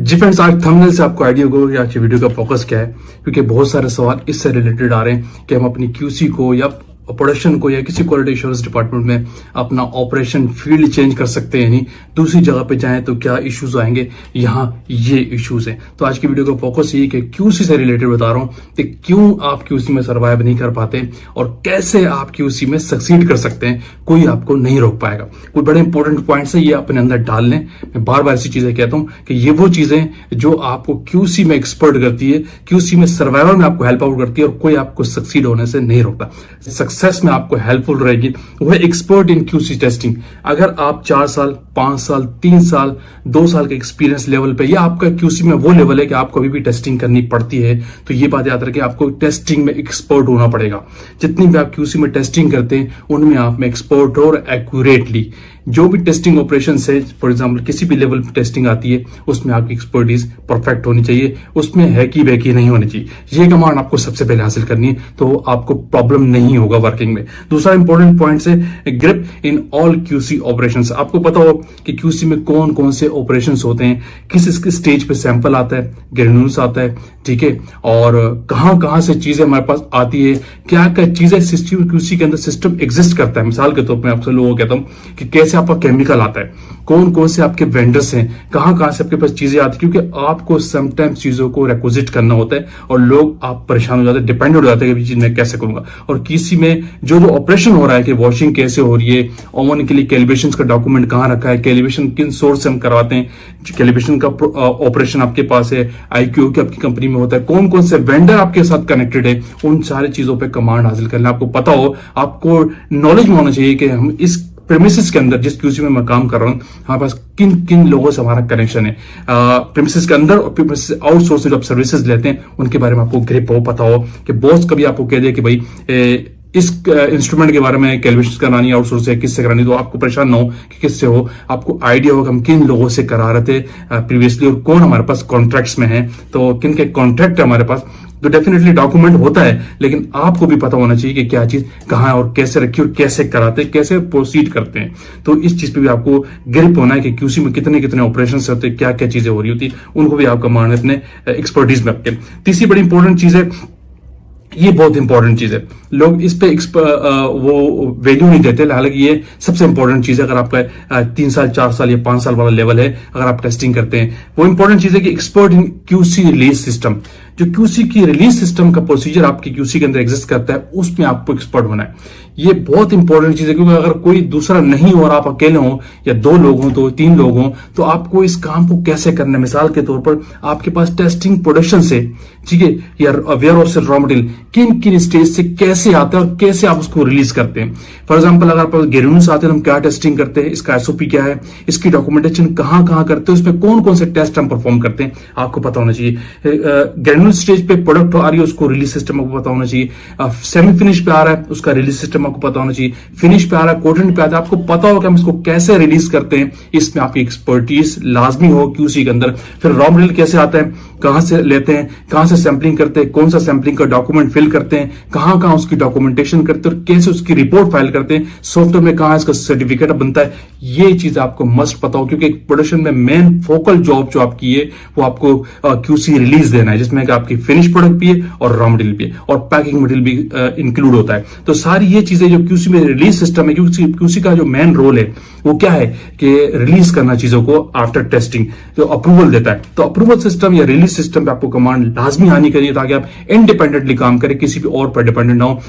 जी friends, आज thumbnail से आपको आइडिया होगा कि आज की वीडियो का फोकस क्या है, क्योंकि बहुत सारे सवाल इससे रिलेटेड आ रहे हैं कि हम अपनी क्यूसी को या प्रोडक्शन को या किसी क्वालिटी एश्योरेंस डिपार्टमेंट में अपना ऑपरेशन फील्ड चेंज कर सकते हैं, नहीं दूसरी जगह पे जाएं तो क्या इश्यूज आएंगे। यहाँ ये इश्यूज हैं। तो आज की वीडियो का फोकस ये कि क्यूसी से रिलेटेड बता रहा हूं कि क्यों आप क्यूसी में सर्वाइव नहीं कर पाते और कैसे आप क्यूसी में सक्सीड कर सकते हैं। कोई आपको नहीं रोक पाएगा। कोई बड़े इंपॉर्टेंट पॉइंट्स है, ये अपने अंदर डाल लें। मैं बार बार ऐसी चीजें कहता हूं कि ये वो चीजें जो आपको क्यूसी में एक्सपर्ट करती है, क्यूसी में सर्वाइवल में आपको हेल्प आउट करती है और कोई आपको सक्सीड होने से नहीं रोकता। सक्सेस में आपको हेल्पफुल रहेगी वो एक्सपर्ट इन क्यूसी टेस्टिंग। अगर आप 4 साल 5 साल 3 साल 2 साल के एक्सपीरियंस लेवल पे या आपका क्यूसी में वो लेवल है कि आपको अभी भी टेस्टिंग करनी पड़ती है, तो ये बात याद रखें, आपको टेस्टिंग में एक्सपर्ट होना पड़ेगा। जितनी भी आप क्यूसी में टेस्टिंग करते हैं उनमें आप में एक्सपर्ट हो और एक्यूरेटली जो भी टेस्टिंग ऑपरेशन है, फॉर एग्जांपल किसी भी लेवल पे टेस्टिंग आती है उसमें आपकी एक्सपर्टीज परफेक्ट होनी चाहिए, उसमें हैकी बैकी नहीं होनी चाहिए। ये कमांड आपको सबसे पहले हासिल करनी है, तो आपको प्रॉब्लम नहीं होगा वर्किंग में। दूसरा इंपॉर्टेंट पॉइंट है grip in all QC operations. आपको पता हो कि क्यूसी में कौन कौन से ऑपरेशंस होते हैं, किस स्टेज पे सैंपल आता है, ग्रेन्यूल्स आता है, ठीक है, और कहां से चीजें हमारे पास आती है, क्या क्या चीजें सिस्टम क्यूसी के अंदर सिस्टम एग्जिस्ट करता है। मिसाल के तौर पर आपसे लोगों को कहता हूं कि कैसे आपका केमिकल आता है, कौन कौन से आपके वेंडर्स हैं, कहां से आपके पास चीजें आती है, क्योंकि आपको समटाइम्स चीजों को रिक्विजिट करना होता है और लोग आप परेशान हो जाते हैं, डिपेंडेंट हो जाते हैं कि चीज मैं कैसे करूंगा। और किसी में जो ऑपरेशन हो रहा है कि वॉशिंग कैसे हो रही है, ओवन के लिए कैलिब्रेशन का डॉक्यूमेंट कहां रखा है, कैलिब्रेशन किन सोर्स से हम करवाते हैं, कैलिब्रेशन का ऑपरेशन आपके पास है, आईक्यू की आपकी कंपनी में होता है, कौन कौन से वेंडर आपके साथ कनेक्टेड है, उन सारी चीजों पर कमांड हासिल करना आपको पता हो। आपको नॉलेज होना चाहिए कि हम इस प्रेमिसेस के अंदर जिस क्यूसी में मैं काम कर रहा हूं हमारे पास किन किन लोगों से हमारा कनेक्शन है, प्रेमिसेस के अंदर और प्रेमिसेस आउटसोर्स जो आप सर्विसेज लेते हैं उनके बारे में आपको ग्रिप हो, पता हो कि बॉस कभी आपको कह दे कि भाई इस इंस्ट्रूमेंट के बारे में कैलिब्रेशन करानी आउटसोर्स है, किससे करानी, तो आपको परेशान ना हो कि किससे हो। आपको आइडिया होगा हम किन लोगों से करा रहे थे प्रीवियसली और कौन हमारे पास कॉन्ट्रैक्ट्स में है, तो किन के कॉन्ट्रैक्ट है हमारे पास। तो डेफिनेटली डॉक्यूमेंट होता है, लेकिन आपको भी पता होना चाहिए कि क्या चीज कहां है और कैसे रखी और कैसे कराते हैं, कैसे प्रोसीड करते हैं। तो इस चीज पे भी आपको ग्रिप होना है कि क्यूसी में कितने कितने ऑपरेशंस होते हैं, क्या क्या चीजें हो रही होती है, उनको भी आपका मान अपने एक्सपर्टीज में आपके। तीसरी बड़ी इंपॉर्टेंट चीज है, ये बहुत इंपॉर्टेंट चीज है, लोग इस पे वो वैल्यू नहीं देते, हालांकि ये सबसे इंपॉर्टेंट चीज है। अगर आपका 3 साल 4 साल या 5 साल वाला लेवल है, अगर आप टेस्टिंग करते हैं, वो इंपॉर्टेंट चीज है कि expert in QC release system. जो क्यूसी की रिलीज सिस्टम का प्रोसीजर आपकी क्यूसी के अंदर एग्जिस्ट करता है, उसमें आपको एक्सपर्ट होना है। ये बहुत इंपॉर्टेंट चीज है, क्योंकि अगर कोई दूसरा नहीं हो और आप अकेले हो या 2 लोग हो, तो 3 लोग हो, तो आपको इस काम को कैसे करना है। मिसाल के तौर पर आपके पास टेस्टिंग प्रोडक्शन से, ठीक है, या वेयर हाउस से रॉ मटेरियल किन किन स्टेज से कैसे आता है और कैसे आप उसको रिलीज करते हैं। फॉर एग्जाम्पल अगर आप ग्रेन्यूल्स आते हैं, हम क्या टेस्टिंग करते हैं, इसका एसओपी क्या है, इसकी डॉक्यूमेंटेशन कहां करते हैं, उसमें कौन कौन से टेस्ट हम परफॉर्म करते हैं, आपको पता होना चाहिए। ग्रेन्यूल स्टेज पे प्रोडक्ट आ रही है, उसको रिलीज सिस्टम आपको पता होना चाहिए। सेमी फिनिश पे आ रहा है, उसका रिलीज सिस्टम आपको पता होना चाहिए। फिनिश पे आ रहा है, कोटेंट पे आता है, आपको पता हो कि हम इसको कैसे रिलीज करते हैं। इसमें आपकी एक्सपर्टीज लाजमी हो क्यूसी के अंदर। फिर रॉ मटेरियल कैसे आता है, कहां से लेते हैं, कहां से सैंपलिंग करते हैं, कौन सा सैंपलिंग का डॉक्यूमेंट फिल करते हैं, कहां उसकी डॉक्यूमेंटेशन करते हैं और कैसे उसकी रिपोर्ट फाइल करते हैं, सॉफ्टवेयर में कहां इसका सर्टिफिकेट बनता है। ये चीज आपको मस्ट पता हो, क्योंकि प्रोडक्शन में मेन फोकल जॉब जो आपकी है वो आपको क्यूसी रिलीज देना है, जिसमें आपकी फिनिश प्रोडक्ट भी है और रॉ मटेरियल भी है और पैकिंग मटेरियल भी इंक्लूड होता है। तो सारी ये चीजें जो क्यूसी में रिलीज सिस्टम है, क्यूसी का जो मेन रोल है वो क्या है कि रिलीज करना चीजों को आफ्टर टेस्टिंग, जो अप्रूवल देता है। तो अप्रूवल सिस्टम या रिलीज सिस्टम पे आपको कमांड लाजमी आनी चाहिए, ताकि आप इंडिपेंडेंटली काम करें, किसी भी और पर डिपेंडेंट ना हो।